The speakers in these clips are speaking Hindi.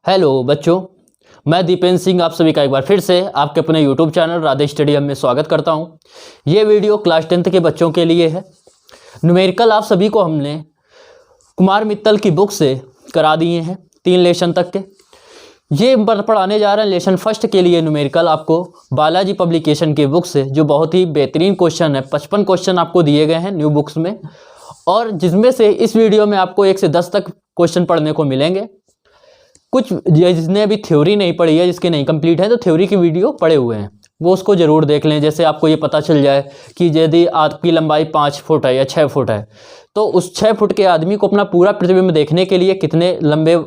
हेलो बच्चों, मैं दीपेंद्र सिंह आप सभी का एक बार फिर से आपके अपने यूट्यूब चैनल राधे स्टडी में स्वागत करता हूं। ये वीडियो क्लास 10th के बच्चों के लिए है। न्यूमेरिकल आप सभी को हमने कुमार मित्तल की बुक से करा दिए हैं 3 लेसन तक के। ये पढ़ाने जा रहे हैं लेसन फर्स्ट के लिए न्यूमेरिकल आपको बालाजी पब्लिकेशन की बुक से, जो बहुत ही बेहतरीन क्वेश्चन है। 55 क्वेश्चन आपको दिए गए हैं न्यू बुक्स में, और जिसमें से इस वीडियो में आपको 1 से 10 तक क्वेश्चन पढ़ने को मिलेंगे। कुछ जिसने अभी थ्योरी नहीं पढ़ी है, जिसके नहीं कंप्लीट है, तो थ्योरी की वीडियो पढ़े हुए हैं वो उसको ज़रूर देख लें। जैसे आपको ये पता चल जाए कि यदि आपकी लंबाई 5 फुट है या 6 फुट है, तो उस 6 फुट के आदमी को अपना पूरा प्रतिबिंब देखने के लिए कितने लंबे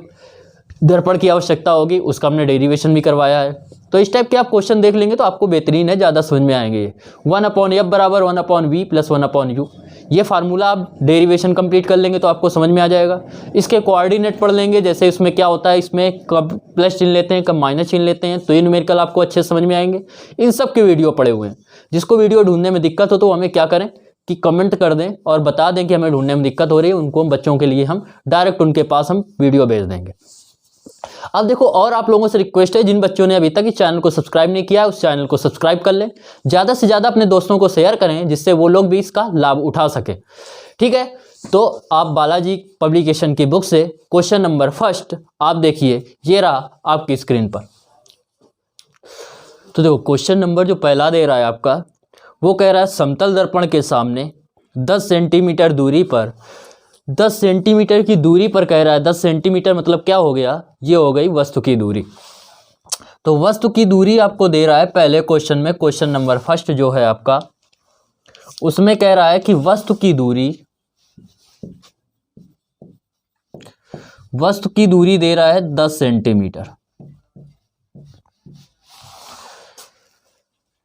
दर्पण की आवश्यकता होगी, उसका हमने डेरिवेशन भी करवाया है। तो इस टाइप के आप क्वेश्चन देख लेंगे तो आपको बेहतरीन है, ज़्यादा समझ में आएंगे। ये 1/f बराबर 1/v प्लस 1/u, ये फार्मूला आप डेरिवेशन कंप्लीट कर लेंगे तो आपको समझ में आ जाएगा। इसके कोऑर्डिनेट पढ़ लेंगे, जैसे इसमें क्या होता है, इसमें कब प्लस चिन्ह लेते हैं, कब माइनस चिन्ह लेते हैं, तो ये न्यूमेरिकल आपको अच्छे से समझ में आएंगे। इन सब के वीडियो पड़े हुए हैं। जिसको वीडियो ढूंढने में दिक्कत हो तो हमें क्या करें कि कमेंट कर दें और बता दें कि हमें ढूंढने में दिक्कत हो रही है। उनको बच्चों के लिए हम डायरेक्ट उनके पास हम वीडियो भेज देंगे। अब देखो, और आप लोगों से रिक्वेस्ट है, जिन बच्चों ने अभी तक इस चैनल को सब्सक्राइब नहीं किया है उस चैनल को सब्सक्राइब कर लें। ज़्यादा से ज़्यादा अपने दोस्तों को शेयर करें, जिससे वो लोग भी इसका लाभ उठा सके। ठीक है, तो आप बालाजी पब्लिकेशन की बुक से क्वेश्चन नंबर फर्स्ट आप देखिए, ये रहा आपकी स्क्रीन पर। तो देखो, क्वेश्चन नंबर जो पहला दे रहा है आपका, वो कह रहा है समतल दर्पण के सामने 10 सेंटीमीटर दूरी पर, 10 सेंटीमीटर की दूरी पर कह रहा है। 10 सेंटीमीटर मतलब क्या हो गया, ये हो गई वस्तु की दूरी। तो वस्तु की दूरी आपको दे रहा है पहले क्वेश्चन में, क्वेश्चन नंबर फर्स्ट जो है आपका, उसमें कह रहा है कि वस्तु की दूरी दे रहा है 10 सेंटीमीटर।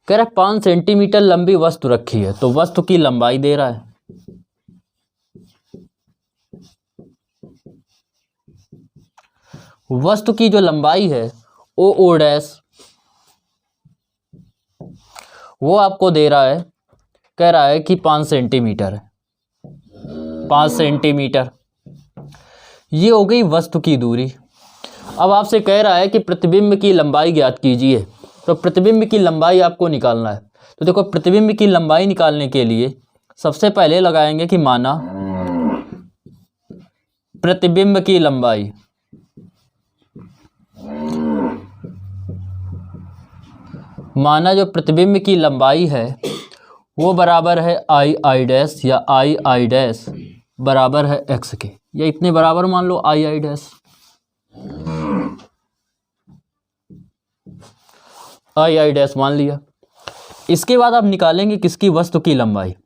कह रहा है 5 सेंटीमीटर लंबी वस्तु रखी है, तो वस्तु की लंबाई दे रहा है। वस्तु की जो लंबाई है ओ डैश, वो आपको दे रहा है, कह रहा है कि 5 सेंटीमीटर है। 5 सेंटीमीटर ये हो गई वस्तु की दूरी। अब आपसे कह रहा है कि प्रतिबिंब की लंबाई ज्ञात कीजिए, तो प्रतिबिंब की लंबाई आपको निकालना है। तो देखो, प्रतिबिंब की लंबाई निकालने के लिए सबसे पहले लगाएंगे कि माना प्रतिबिंब की लंबाई, माना जो प्रतिबिंब की लंबाई है वो बराबर है आई डैश, या आई डैश बराबर है x के, या इतने बराबर मान लो आई डैश, आई डैश मान लिया। इसके बाद आप निकालेंगे किसकी, वस्तु की लंबाई।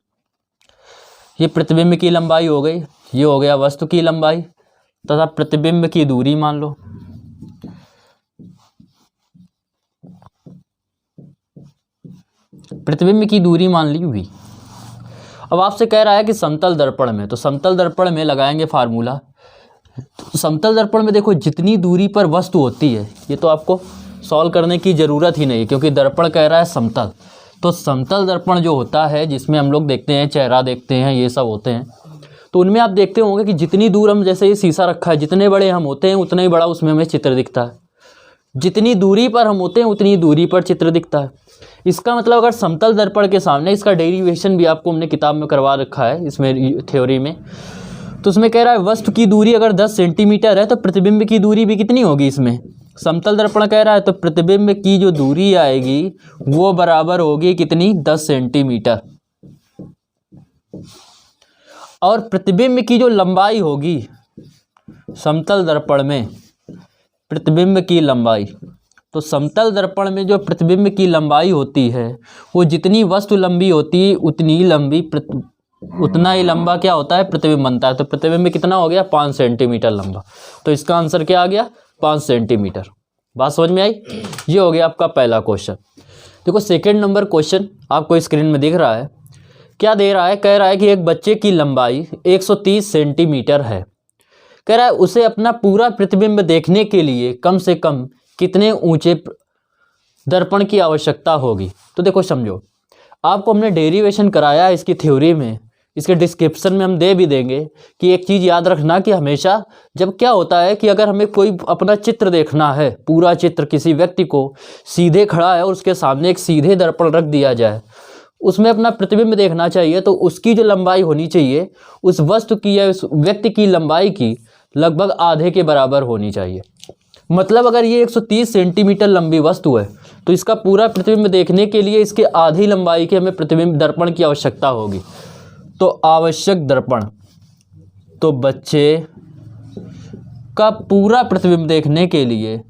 ये प्रतिबिंब की लंबाई हो गई, ये हो गया वस्तु की लंबाई, तथा प्रतिबिंब की दूरी मान लो। प्रतिबिंब की दूरी मान ली v। अब आपसे कह रहा है कि समतल दर्पण में, तो समतल दर्पण में लगाएंगे फार्मूला। तो समतल दर्पण में देखो, जितनी दूरी पर वस्तु होती है, ये तो आपको सॉल्व करने की ज़रूरत ही नहीं, क्योंकि दर्पण कह रहा है समतल। तो समतल दर्पण जो होता है, जिसमें हम लोग देखते हैं, चेहरा देखते हैं, ये सब होते हैं, तो उनमें आप देखते होंगे कि जितनी दूर हम, जैसे ये शीशा रखा है, जितने बड़े हम होते हैं उतना ही बड़ा उसमें हमें चित्र दिखता है। जितनी दूरी पर हम होते हैं उतनी दूरी पर चित्र दिखता है। इसका मतलब अगर समतल दर्पण के सामने, इसका डेरिवेशन भी आपको हमने किताब में करवा रखा है, इसमें थ्योरी में, तो उसमें कह रहा है वस्तु की दूरी अगर 10 सेंटीमीटर है तो प्रतिबिंब की दूरी भी कितनी होगी इसमें। समतल दर्पण कह रहा है तो प्रतिबिंब की जो दूरी आएगी वो बराबर होगी कितनी, 10 सेंटीमीटर। और प्रतिबिंब की जो लंबाई होगी समतल दर्पण में, प्रतिबिंब की लंबाई, तो समतल दर्पण में जो प्रतिबिंब की लंबाई होती है वो जितनी वस्तु लंबी होती है उतना ही लंबा क्या होता है, प्रतिबिंब बनता है। तो प्रतिबिंब कितना हो गया, 5 सेंटीमीटर लंबा। तो इसका आंसर क्या आ गया, 5 सेंटीमीटर। बात समझ में आई। ये हो गया आपका पहला क्वेश्चन। देखो, सेकेंड नंबर क्वेश्चन आपको स्क्रीन में दिख रहा है। क्या दे रहा है, कह रहा है कि एक बच्चे की लंबाई 130 सेंटीमीटर है। कह रहा है उसे अपना पूरा प्रतिबिंब देखने के लिए कम से कम कितने ऊंचे दर्पण की आवश्यकता होगी। तो देखो समझो, आपको हमने डेरिवेशन कराया है इसकी थ्योरी में, इसके डिस्क्रिप्शन में हम दे भी देंगे कि एक चीज़ याद रखना कि हमेशा जब क्या होता है कि अगर हमें कोई अपना चित्र देखना है, पूरा चित्र किसी व्यक्ति को सीधे खड़ा है और उसके सामने एक सीधे दर्पण रख दिया जाए, उसमें अपना प्रतिबिंब देखना चाहिए, तो उसकी जो लंबाई होनी चाहिए उस वस्तु की या उस व्यक्ति की लंबाई की लगभग आधे के बराबर होनी चाहिए। मतलब अगर ये 130 सेंटीमीटर लंबी वस्तु है तो इसका पूरा प्रतिबिंब देखने के लिए इसके आधी लंबाई के हमें प्रतिबिंब दर्पण की आवश्यकता होगी। तो आवश्यक दर्पण, तो बच्चे का पूरा प्रतिबिंब देखने के लिए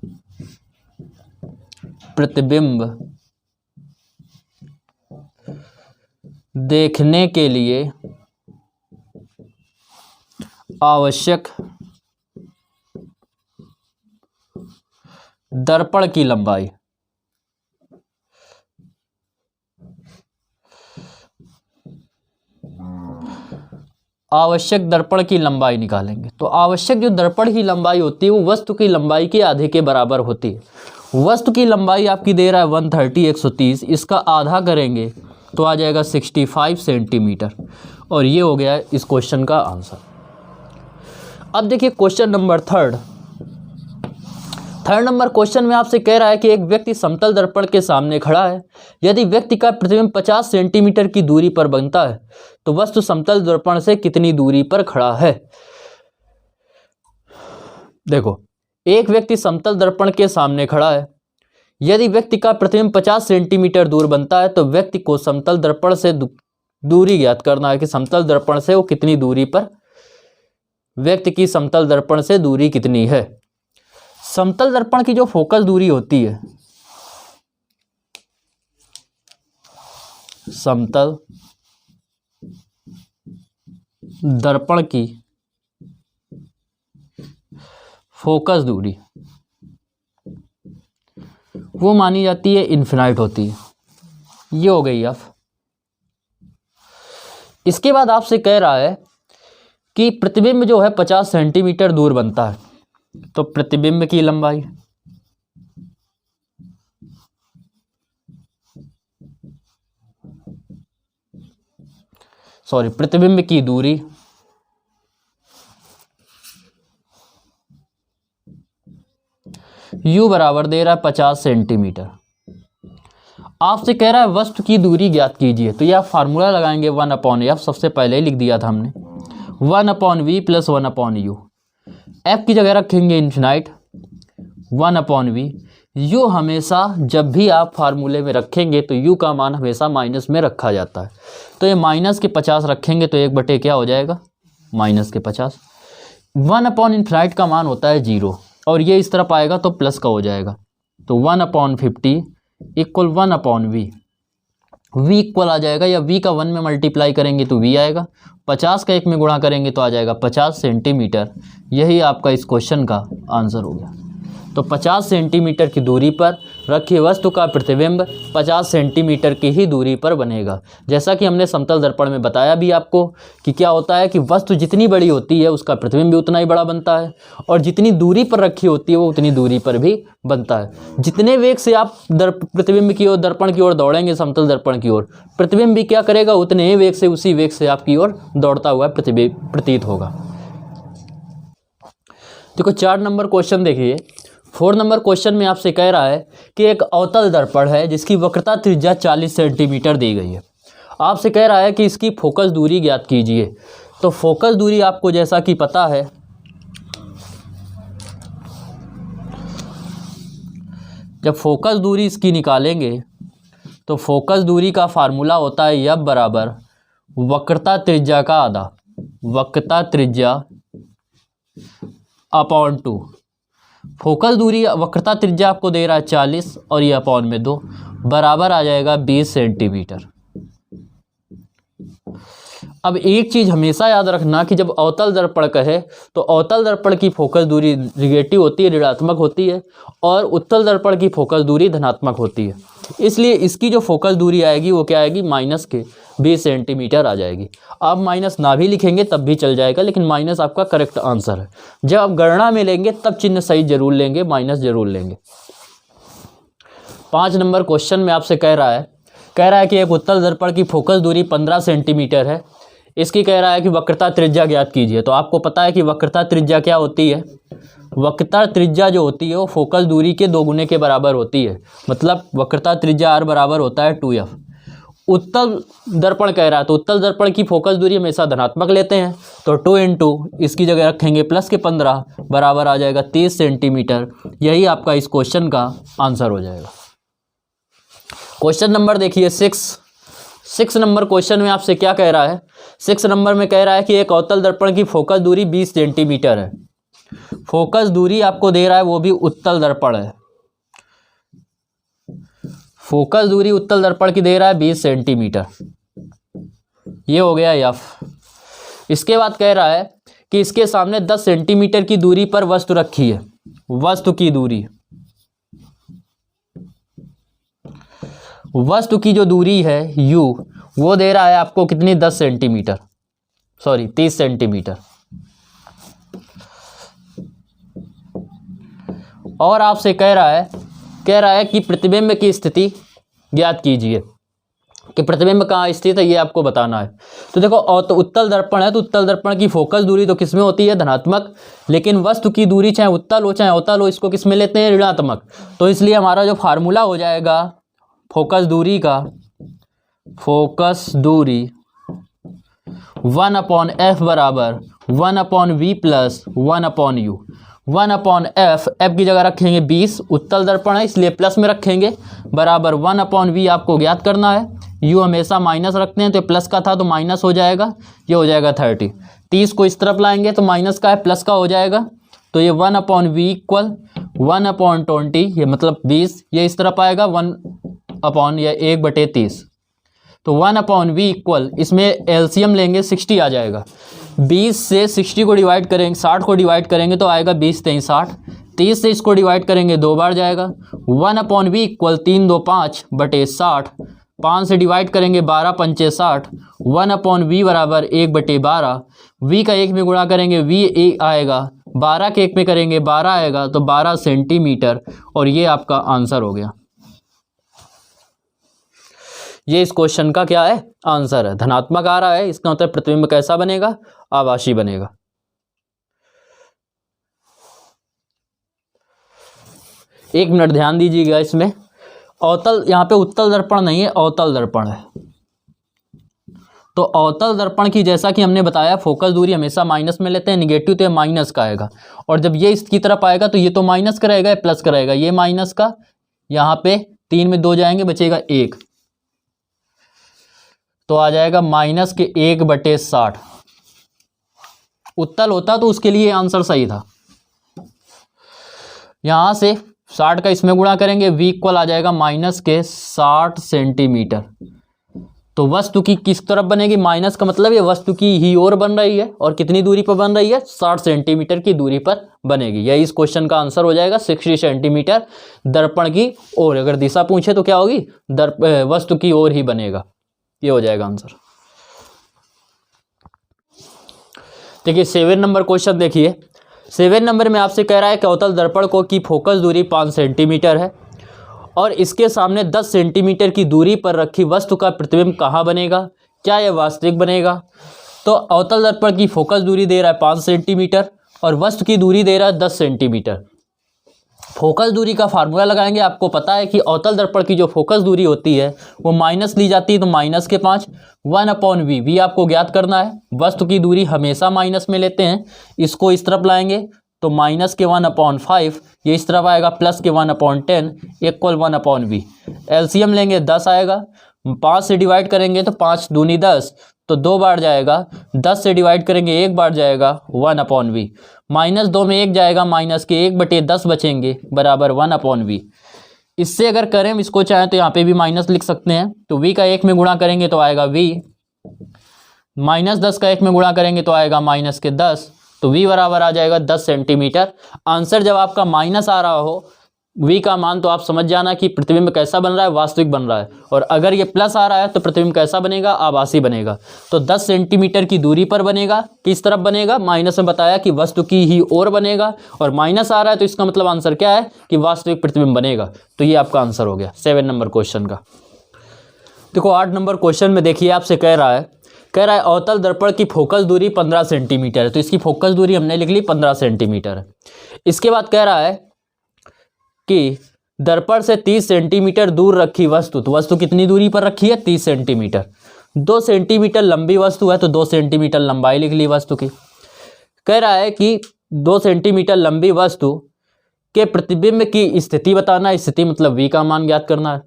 आवश्यक दर्पण की लंबाई निकालेंगे। तो आवश्यक जो दर्पण की लंबाई होती है वो वस्तु की लंबाई के आधे के बराबर होती है। वस्तु की लंबाई आपकी दे रहा है 130 130, इसका आधा करेंगे तो आ जाएगा 65 सेंटीमीटर, और ये हो गया इस क्वेश्चन का आंसर। अब देखिए question number third number question में आपसे कह रहा है कि एक व्यक्ति समतल दर्पण के सामने खड़ा है। यदि व्यक्ति का प्रतिबिंब 50 सेंटीमीटर की दूरी पर बनता है तो वस्तु समतल दर्पण से कितनी दूरी पर खड़ा है। देखो, एक व्यक्ति समतल दर्पण के सामने खड़ा है। यदि व्यक्ति का प्रतिबिंब 50 सेंटीमीटर दूर बनता है तो व्यक्ति को समतल दर्पण से दूरी ज्ञात करना है कि समतल दर्पण से वो कितनी दूरी पर, व्यक्ति की समतल दर्पण से दूरी कितनी है। समतल दर्पण की जो फोकस दूरी होती है, समतल दर्पण की फोकस दूरी वो मानी जाती है इन्फिनाइट होती है। ये हो गई। अब इसके बाद आपसे कह रहा है कि प्रतिबिंब जो है 50 सेंटीमीटर दूर बनता है, तो प्रतिबिंब की लंबाई प्रतिबिंब की दूरी u बराबर दे रहा है 50 सेंटीमीटर। आपसे कह रहा है वस्तु की दूरी ज्ञात कीजिए, तो यह फार्मूला लगाएंगे 1/f, सबसे पहले ही लिख दिया था हमने, 1/v प्लस 1/u। f की जगह रखेंगे इन्फिनाइट, 1/v। u हमेशा जब भी आप फार्मूले में रखेंगे तो u का मान हमेशा माइनस में रखा जाता है, तो ये माइनस के 50 रखेंगे तो 1/, क्या हो जाएगा, माइनस के 50। 1/इन्फिनाइट का मान होता है 0, और ये इस तरफ आएगा तो प्लस का हो जाएगा, तो 1/50 इक्वल 1/v। v इक्वल आ जाएगा, या v का 1 में मल्टीप्लाई करेंगे तो v आएगा, 50 का 1 में गुणा करेंगे तो आ जाएगा 50 सेंटीमीटर। यही आपका इस क्वेश्चन का आंसर हो गया। तो 50 सेंटीमीटर की दूरी पर रखी वस्तु का प्रतिबिंब 50 सेंटीमीटर की ही दूरी पर बनेगा। जैसा कि हमने समतल दर्पण में बताया भी आपको कि क्या होता है कि वस्तु जितनी बड़ी होती है उसका प्रतिबिंब भी उतना ही बड़ा बनता है, और जितनी दूरी पर रखी होती है वो उतनी दूरी पर भी बनता है। जितने वेग से आप प्रतिबिंब की ओर, दर्पण की ओर दौड़ेंगे, समतल दर्पण की ओर, प्रतिबिंब भी क्या करेगा, उतने ही वेग से, उसी वेग से आपकी ओर दौड़ता हुआ प्रतीत होगा। देखो 4 नंबर क्वेश्चन देखिए। 4 नंबर क्वेश्चन में आपसे कह रहा है कि एक अवतल दर्पण है जिसकी वक्रता त्रिज्या 40 सेंटीमीटर दी गई है। आपसे कह रहा है कि इसकी फोकस दूरी ज्ञात कीजिए। तो फोकस दूरी आपको जैसा कि पता है, जब फोकस दूरी इसकी निकालेंगे तो फोकस दूरी का फार्मूला होता है F बराबर वक्रता त्रिज्या का आधा, वक्रता त्रिज्या अपॉन 2। फोकस दूरी, वक्रता त्रिज्या आपको दे रहा है 40 और ये अपॉन में 2, बराबर आ जाएगा 20 सेंटीमीटर। अब एक चीज़ हमेशा याद रखना कि जब अवतल दर्पण कहे तो अवतल दर्पण की फोकस दूरी निगेटिव होती है, ऋणात्मक होती है, और उत्तल दर्पण की फोकस दूरी धनात्मक होती है। इसलिए इसकी जो फोकस दूरी आएगी वो क्या आएगी, माइनस के 20 सेंटीमीटर आ जाएगी। आप माइनस ना भी लिखेंगे तब भी चल जाएगा, लेकिन माइनस आपका करेक्ट आंसर है। जब आप गणना में लेंगे तब चिन्ह सही जरूर लेंगे, माइनस जरूर लेंगे। 5 नंबर क्वेश्चन में आपसे कह रहा है कि एक उत्तल दर्पण की फोकस दूरी 15 सेंटीमीटर है। इसकी कह रहा है कि वक्रता त्रिज्या ज्ञात कीजिए। तो आपको पता है कि वक्रता त्रिज्या क्या होती है। वक्रता त्रिज्या जो होती है वो फोकस दूरी के 2 गुने के बराबर होती है। मतलब वक्रता त्रिज्या r बराबर होता है 2f। उत्तल दर्पण कह रहा है तो उत्तल दर्पण की फोकस दूरी हमेशा धनात्मक लेते हैं। तो 2 इंटू इसकी जगह रखेंगे प्लस के 15 बराबर आ जाएगा 30 सेंटीमीटर। यही आपका इस क्वेश्चन का आंसर हो जाएगा। क्वेश्चन नंबर देखिए 6 नंबर क्वेश्चन में आपसे क्या कह रहा है। 6 नंबर में कह रहा है कि एक अवतल दर्पण की फोकस दूरी 20 सेंटीमीटर है। फोकस दूरी आपको दे रहा है वो भी उत्तल दर्पण है। फोकस दूरी उत्तल दर्पण की दे रहा है 20 सेंटीमीटर। ये हो गया एफ। इसके बाद कह रहा है कि इसके सामने 10 सेंटीमीटर की दूरी पर वस्तु रखी है। वस्तु की दूरी, वस्तु की जो दूरी है u वो दे रहा है आपको कितनी 10 सेंटीमीटर, सॉरी 30 सेंटीमीटर। और आपसे कह रहा है कि प्रतिबिंब की स्थिति ज्ञात कीजिए कि प्रतिबिंब कहाँ स्थित है ये आपको बताना है। तो देखो तो उत्तल दर्पण है तो उत्तल दर्पण की फोकस दूरी तो किस में होती है धनात्मक, लेकिन वस्तु की दूरी चाहे उत्तल हो चाहे अवतल हो इसको किस में लेते हैं ऋणात्मक। तो इसलिए हमारा जो फार्मूला हो जाएगा फोकस दूरी का, फोकस दूरी 1/f बराबर 1/v plus 1/u। 1/f, f की जगह रखेंगे 20, उत्तल दर्पण है इसलिए प्लस में रखेंगे, बराबर 1/v आपको ज्ञात करना है। u हमेशा माइनस रखते हैं तो प्लस का था तो माइनस हो जाएगा, ये हो जाएगा 30। 30 को इस तरफ लाएंगे तो माइनस का है प्लस का हो जाएगा। तो ये 1/v इक्वल 1/20, ये मतलब 20, ये इस तरफ आएगा 1/30। तो 1/v इक्वल, इसमें एलसीएम लेंगे 60 आ जाएगा। 20 से 60 को डिवाइड करेंगे, 60 को डिवाइड करेंगे तो आएगा 20 3 60। 30 से इसको डिवाइड करेंगे 2 बार जाएगा। 1/v equal 3 2 5/60। 5 से डिवाइड करेंगे 12 पंचे 60। 1/v बराबर 1/12। v का 1 में गुणा करेंगे v आएगा, 12 के 1 में करेंगे 12 आएगा, तो 12 सेंटीमीटर। और ये आपका आंसर हो गया। ये इस क्वेश्चन का क्या है आंसर है। धनात्मक आ रहा है, इसका मतलब प्रतिबिंब कैसा बनेगा, आभासी बनेगा। एक मिनट ध्यान दीजिएगा इसमें। अवतल, यहाँ पे उत्तल दर्पण नहीं है, अवतल दर्पण है। तो अवतल दर्पण की जैसा कि हमने बताया फोकस दूरी हमेशा माइनस में लेते हैं, निगेटिव तो ये माइनस का आएगा। और जब ये इसकी तरफ आएगा तो ये तो माइनस का रहेगा, प्लस का रहेगा। ये माइनस का, यहाँ पे 3 में 2 जाएंगे बचेगा 1, तो आ जाएगा माइनस के 1/60। उत्तल होता तो उसके लिए आंसर सही था। यहां से 60 का इसमें गुणा करेंगे, v इक्वल आ जाएगा माइनस के 60 सेंटीमीटर। तो वस्तु की किस तरफ बनेगी, माइनस का मतलब ये वस्तु की ही ओर बन रही है। और कितनी दूरी पर बन रही है, 60 सेंटीमीटर की दूरी पर बनेगी। यही इस क्वेश्चन का आंसर हो जाएगा, 60 सेंटीमीटर दर्पण की ओर। अगर दिशा पूछे तो क्या होगी, वस्तु की ओर ही बनेगा। ये हो जाएगा आंसर। देखिए 7 नंबर क्वेश्चन देखिए। 7 नंबर में आपसे कह रहा है कि अवतल दर्पण को की फोकस दूरी 5 सेंटीमीटर है और इसके सामने 10 सेंटीमीटर की दूरी पर रखी वस्तु का प्रतिबिंब कहाँ बनेगा, क्या यह वास्तविक बनेगा। तो अवतल दर्पण की फोकस दूरी दे रहा है 5 सेंटीमीटर और वस्तु की दूरी दे रहा है 10 सेंटीमीटर। फोकस दूरी का फार्मूला लगाएंगे। आपको पता है कि अवतल दर्पण की जो फोकस दूरी होती है वो माइनस ली जाती है, तो माइनस के 5 1/v, v आपको ज्ञात करना है। वस्तु की दूरी हमेशा माइनस में लेते हैं, इसको इस तरफ लाएंगे तो माइनस के 1/5, ये इस तरफ आएगा प्लस के 1/10 इक्वल 1/v। एलसीएम लेंगे 10 आएगा, 5 से डिवाइड करेंगे तो 5 दूनी 10, तो 2 बार जाएगा। 10 से डिवाइड करेंगे 1 बार जाएगा 1/v। -2 में 1 जाएगा, माइनस के 1/10 बचेंगे बराबर 1/v। इससे अगर करें इसको चाहें तो यहाँ पे भी माइनस लिख सकते हैं। तो v का 1 में गुणा करेंगे तो आएगा v, -10 का 1 में गुणा करेंगे तो आएगा माइनस के 10, तो v बराबर आ जाएगा 10 सेंटीमीटर। आंसर जब आपका माइनस आ रहा हो v का मान तो आप समझ जाना कि प्रतिबिंब कैसा बन रहा है, वास्तविक बन रहा है। और अगर ये प्लस आ रहा है तो प्रतिबिंब कैसा बनेगा, आभासी बनेगा। तो 10 सेंटीमीटर की दूरी पर बनेगा। किस तरफ बनेगा, माइनस में बताया कि वस्तु की ही ओर बनेगा, और माइनस आ रहा है तो इसका मतलब आंसर क्या है कि वास्तविक प्रतिबिंब बनेगा। तो ये आपका आंसर हो गया 7 नंबर क्वेश्चन का। देखो 8 नंबर क्वेश्चन में देखिए आपसे कह रहा कह रहा है अवतल दर्पण की फोकस दूरी 15 सेंटीमीटर है, तो इसकी फोकस दूरी हमने लिख ली 15 सेंटीमीटर है। इसके बाद कह रहा है कि दर्पण से 30 सेंटीमीटर दूर रखी वस्तु, तो वस्तु कितनी दूरी पर रखी है 30 सेंटीमीटर। 2 सेंटीमीटर लंबी वस्तु है तो 2 सेंटीमीटर लंबाई लिख ली वस्तु की। कह रहा है कि 2 सेंटीमीटर लंबी वस्तु के प्रतिबिंब की स्थिति बताना है, स्थिति मतलब v का मान ज्ञात करना है।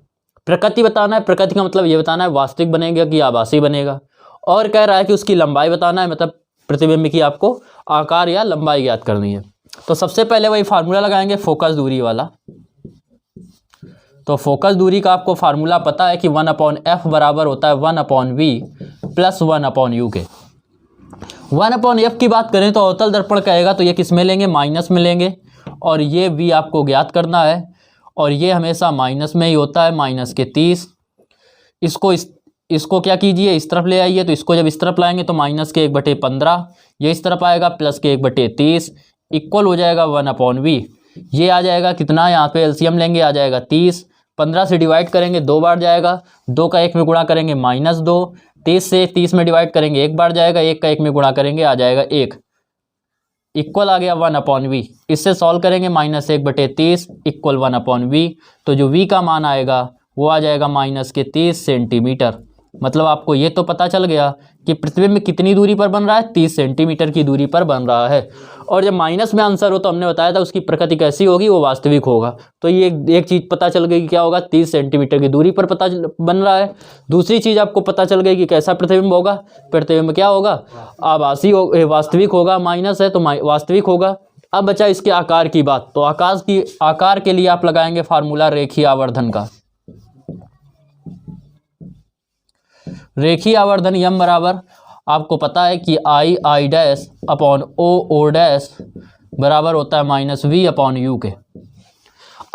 प्रकृति बताना है, प्रकृति का मतलब ये बताना है वास्तविक बनेगा कि आभासी बनेगा। और कह रहा है कि उसकी लंबाई बताना है, मतलब प्रतिबिंब की आपको आकार या लंबाई ज्ञात करनी है। तो सबसे पहले वही फार्मूला लगाएंगे फोकस दूरी वाला। तो फोकस दूरी का आपको फार्मूला पता है कि 1/f बराबर होता है 1/v प्लस 1/u के। 1/f की बात करें तो अवतल दर्पण कहेगा तो ये किस में लेंगे, माइनस में लेंगे, और ये v आपको ज्ञात करना है, और ये हमेशा माइनस में ही होता है, माइनस के 30। इसको क्या कीजिए, इस तरफ ले आइए, तो इसको जब इस तरफ लाएंगे तो माइनस के 1/15, ये इस तरफ आएगा प्लस के 1/30 इक्वल हो जाएगा 1/v। ये आ जाएगा कितना, यहाँ पे एलसीएम लेंगे आ जाएगा 30, 15 से डिवाइड करेंगे 2 बार जाएगा, 2 का 1 में गुणा करेंगे -2, 30 से 30 में डिवाइड करेंगे 1 बार जाएगा, 1 का 1 में गुणा करेंगे आ जाएगा 1, इक्वल आ गया 1/v। इससे सॉल्व करेंगे -1/30 इक्वल 1/v, तो जो v का मान आएगा वो आ जाएगा -30 सेंटीमीटर। मतलब आपको ये तो पता चल गया कि प्रतिबिंब कितनी दूरी पर बन रहा है, 30 सेंटीमीटर की दूरी पर बन रहा है। और जब माइनस में आंसर हो तो हमने बताया था उसकी प्रकृति कैसी होगी, वो वास्तविक होगा। तो ये एक चीज़ पता चल गई कि क्या होगा, 30 सेंटीमीटर की दूरी पर बन रहा है। दूसरी चीज़ आपको पता चल गई कि कैसा प्रतिबिंब होगा, प्रतिबिंब क्या होगा, आभासी वास्तविक होगा, माइनस है तो वास्तविक होगा। अब बचा इसके आकार की बात, तो आकार के लिए आप लगाएंगे फार्मूला रेखीय आवर्धन का। रेखीय आवर्धन यम बराबर आपको पता है कि I dash upon O dash बराबर होता है -v/u के।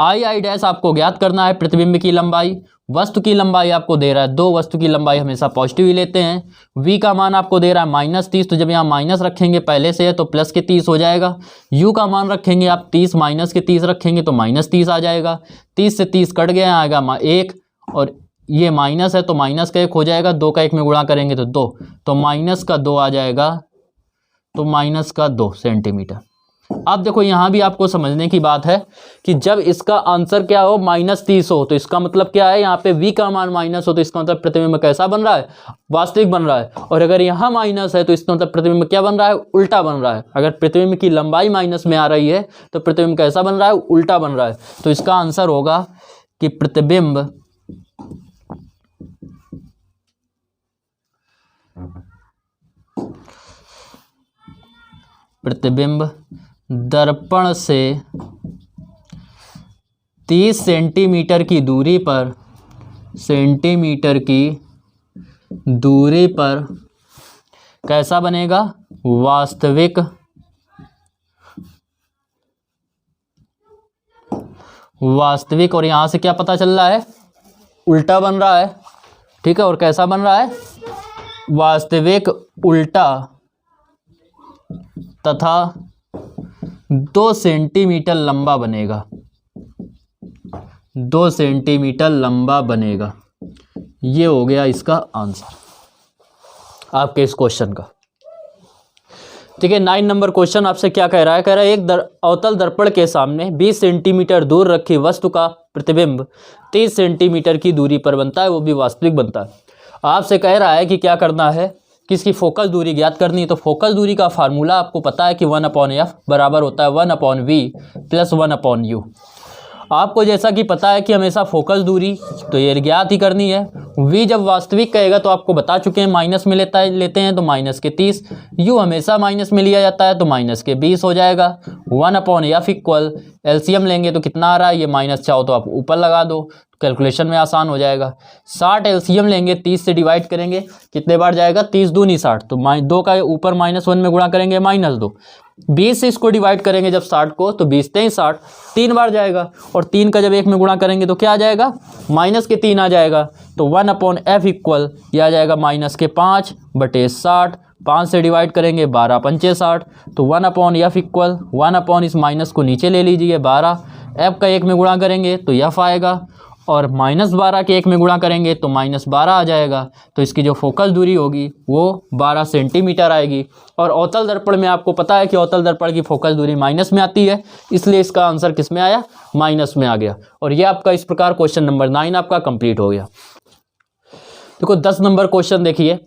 I डैश आपको ज्ञात करना है प्रतिबिंब की लंबाई, वस्तु की लंबाई आपको दे रहा है 2, वस्तु की लंबाई हमेशा पॉजिटिव ही लेते हैं। v का मान आपको दे रहा है -30, तो जब यहाँ माइनस रखेंगे पहले से है तो प्लस के 30 हो जाएगा। u का मान रखेंगे आप 30 माइनस के 30 रखेंगे तो -30 आ जाएगा। 30 से 30 कट गया आएगा 1, और ये माइनस है तो माइनस का 1 हो जाएगा, 2 का 1 में गुणा करेंगे तो 2, तो -2 आ जाएगा, तो -2 सेंटीमीटर। अब देखो यहाँ भी आपको समझने की बात है कि जब इसका आंसर क्या हो -30 हो तो इसका मतलब क्या है, यहाँ पे v का मान माइनस हो तो इसका मतलब प्रतिबिंब कैसा बन रहा है, वास्तविक बन रहा है। और अगर यहाँ माइनस है तो इसका मतलब प्रतिबिंब क्या बन रहा है, उल्टा बन रहा है। अगर प्रतिबिंब की लंबाई माइनस में आ रही है तो प्रतिबिंब कैसा बन रहा है, उल्टा बन रहा है। तो इसका आंसर होगा कि प्रतिबिंब दर्पण से 30 सेंटीमीटर की दूरी पर कैसा बनेगा, वास्तविक और यहाँ से क्या पता चल रहा है, उल्टा बन रहा है, ठीक है। और कैसा बन रहा है, वास्तविक, उल्टा तथा 2 सेंटीमीटर लंबा बनेगा, 2 सेंटीमीटर लंबा बनेगा। ये हो गया इसका आंसर आपके इस क्वेश्चन का, ठीक है। 9 नंबर क्वेश्चन आपसे क्या कह रहा है, कह रहा है एक अवतल दर्पण के सामने 20 सेंटीमीटर दूर रखी वस्तु का प्रतिबिंब 30 सेंटीमीटर की दूरी पर बनता है, वो भी वास्तविक बनता है। आपसे कह रहा है कि क्या करना है, किसकी फोकस दूरी ज्ञात करनी है। तो फोकस दूरी का फार्मूला आपको पता है कि 1/f बराबर होता है 1/v प्लस 1/u। आपको जैसा कि पता है कि हमेशा फोकस दूरी तो ये ज्ञात ही करनी है। v जब वास्तविक कहेगा तो आपको बता चुके हैं माइनस में लेते हैं तो माइनस के 30, u हमेशा माइनस में लिया जाता है तो माइनस के 20 हो जाएगा। 1/f इक्वल एलसीएम लेंगे तो कितना आ रहा है, ये माइनस चाहो तो आप ऊपर लगा दो, कैलकुलेशन में आसान हो जाएगा। 60 एलसीएम लेंगे, 30 से डिवाइड करेंगे, कितने बार जाएगा, 30 दूनी 60, तो 2 का ऊपर -1 में गुणा करेंगे -2, 20 से इसको डिवाइड करेंगे जब 60 को तो 20 3 60, 3 बार जाएगा। और 3 का जब 1 में गुणा करेंगे तो क्या आ जाएगा, -3 आ जाएगा। तो 1/f इक्वल ये आ जाएगा -5/60, 5 से डिवाइड करेंगे 12 पंचे 60, तो 1/f इक्वल 1 इस माइनस को नीचे ले लीजिए 12, f का 1 में गुणा करेंगे तो f आएगा, और -12 के 1 में गुणा करेंगे तो -12 आ जाएगा। तो इसकी जो फोकस दूरी होगी वो 12 सेंटीमीटर आएगी। और अवतल दर्पण में आपको पता है कि अवतल दर्पण की फोकस दूरी माइनस में आती है, इसलिए इसका आंसर किस में आया, माइनस में आ गया। और ये आपका इस प्रकार क्वेश्चन नंबर 9 आपका कंप्लीट हो गया। देखो 10 नंबर क्वेश्चन देखिए।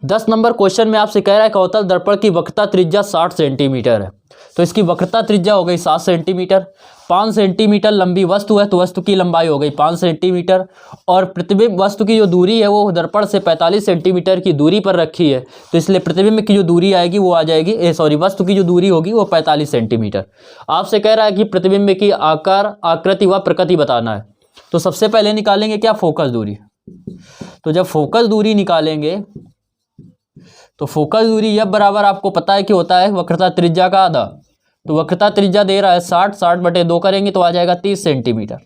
10 नंबर क्वेश्चन में आपसे कह रहा है कि अवतल दर्पण की वक्रता त्रिज्या 60 सेंटीमीटर है। तो इसकी वक्रता त्रिज्या हो गई 7 सेंटीमीटर। 5 सेंटीमीटर लंबी वस्तु है, तो वस्तु की लंबाई हो गई 5 सेंटीमीटर। और प्रतिबिंब वस्तु की जो दूरी है वो दर्पण से 45 सेंटीमीटर की दूरी पर रखी है, तो इसलिए प्रतिबिंब की जो दूरी आएगी वो आ जाएगी वस्तु की जो दूरी होगी वो 45 सेंटीमीटर। आपसे कह रहा है कि प्रतिबिंब की आकार, आकृति व प्रकृति बताना है। तो सबसे पहले निकालेंगे क्या, फोकस दूरी। तो जब फोकस दूरी निकालेंगे तो फोकस दूरी यह बराबर आपको पता है कि होता है वक्रता त्रिज्या का आधा। तो वक्रता त्रिज्या दे रहा है 60/2 करेंगे तो आ जाएगा 30 सेंटीमीटर,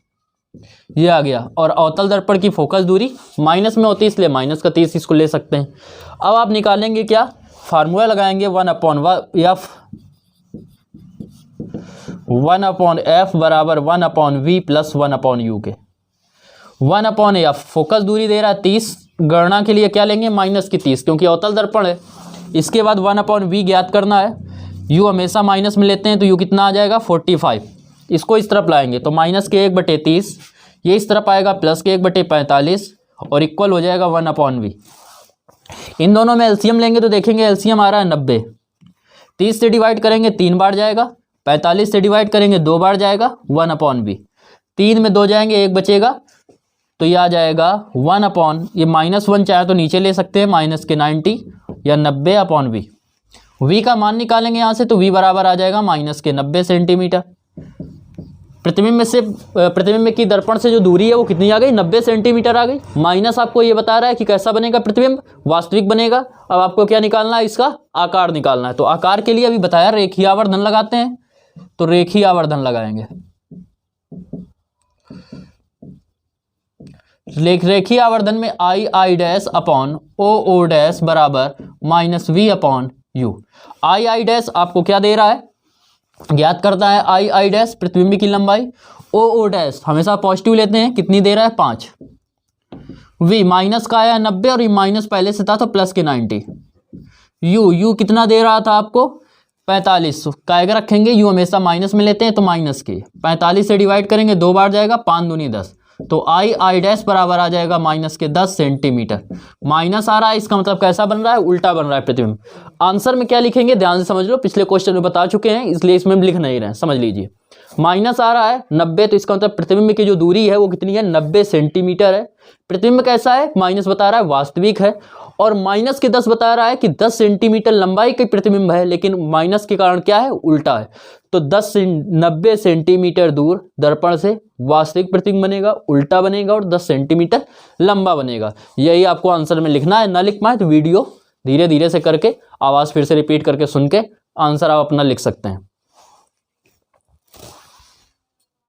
ये आ गया। और अवतल दर्पण की फोकस दूरी माइनस में होती है, इसलिए -30 इसको ले सकते हैं। अब आप निकालेंगे क्या, फार्मूला लगाएंगे 1/f बराबर 1/v प्लस 1/u के। 1/f फोकस दूरी दे रहा है 30, गणना के लिए क्या लेंगे, -30 क्योंकि अवतल दर्पण है। इसके बाद 1/v ज्ञात करना है। u हमेशा माइनस में लेते हैं, तो u कितना आ जाएगा 45। इसको इस तरफ लाएंगे तो -1/30, ये इस तरफ आएगा +1/45 और इक्वल हो जाएगा 1/v। इन दोनों में एलसीएम लेंगे तो देखेंगे एलसीएम आ रहा है 90। 30 से डिवाइड करेंगे 3 बार जाएगा, 45 से डिवाइड करेंगे 2 बार जाएगा, 1/v। 3 में 2 जाएंगे, 1 बचेगा, तो ये आ जाएगा 1/, -1 चाहे तो नीचे ले सकते हैं, -90 या 90/v। v का मान निकालेंगे यहाँ से, तो v बराबर आ जाएगा -90 सेंटीमीटर। प्रतिबिंब की दर्पण से जो दूरी है वो कितनी आ गई, 90 सेंटीमीटर आ गई। माइनस आपको ये बता रहा है कि कैसा बनेगा प्रतिबिंब, वास्तविक बनेगा। अब आपको क्या निकालना है, इसका आकार निकालना है। तो आकार के लिए अभी बताया रेखीय आवर्धन लगाते हैं, तो रेखीय आवर्धन लगाएंगे। रेखीय आवर्धन में I dash upon O dash बराबर -v/u। I डैश आपको क्या दे रहा है, ज्ञात करता है I डैश प्रतिबिंब की लंबाई। O डैश हमेशा पॉजिटिव लेते हैं, कितनी दे रहा है 5। v माइनस का आया 90 और ये माइनस पहले से था तो प्लस के 90। u कितना दे रहा था आपको 45, कायगा रखेंगे, u हमेशा माइनस में लेते हैं तो माइनस के 45 से डिवाइड करेंगे 2 बार जाएगा, 5 दूनी 10, तो I डैश बराबर आ जाएगा -10 सेंटीमीटर। माइनस आ रहा है, इसका मतलब कैसा बन रहा है, उल्टा बन रहा है प्रतिबिंब। आंसर में क्या लिखेंगे ध्यान से समझ लो, पिछले क्वेश्चन में बता चुके हैं इसलिए इसमें लिख नहीं रहे हैं, समझ लीजिए। माइनस आ रहा है 90, तो इसका मतलब प्रतिबिंब की जो दूरी है वो कितनी है, 90 सेंटीमीटर है। प्रतिबिंब कैसा है, माइनस बता रहा है, वास्तविक है। और माइनस के 10 बता रहा है कि 10 सेंटीमीटर लंबाई का प्रतिबिंब है, लेकिन माइनस के कारण क्या है, उल्टा है। तो 90 सेंटीमीटर दूर दर्पण से वास्तविक प्रतिबिंब बनेगा, उल्टा बनेगा और 10 सेंटीमीटर लंबा बनेगा। यही आपको आंसर में लिखना है। ना लिख पाए तो वीडियो धीरे धीरे से करके आवाज़ फिर से रिपीट करके सुन के आंसर आप अपना लिख सकते हैं।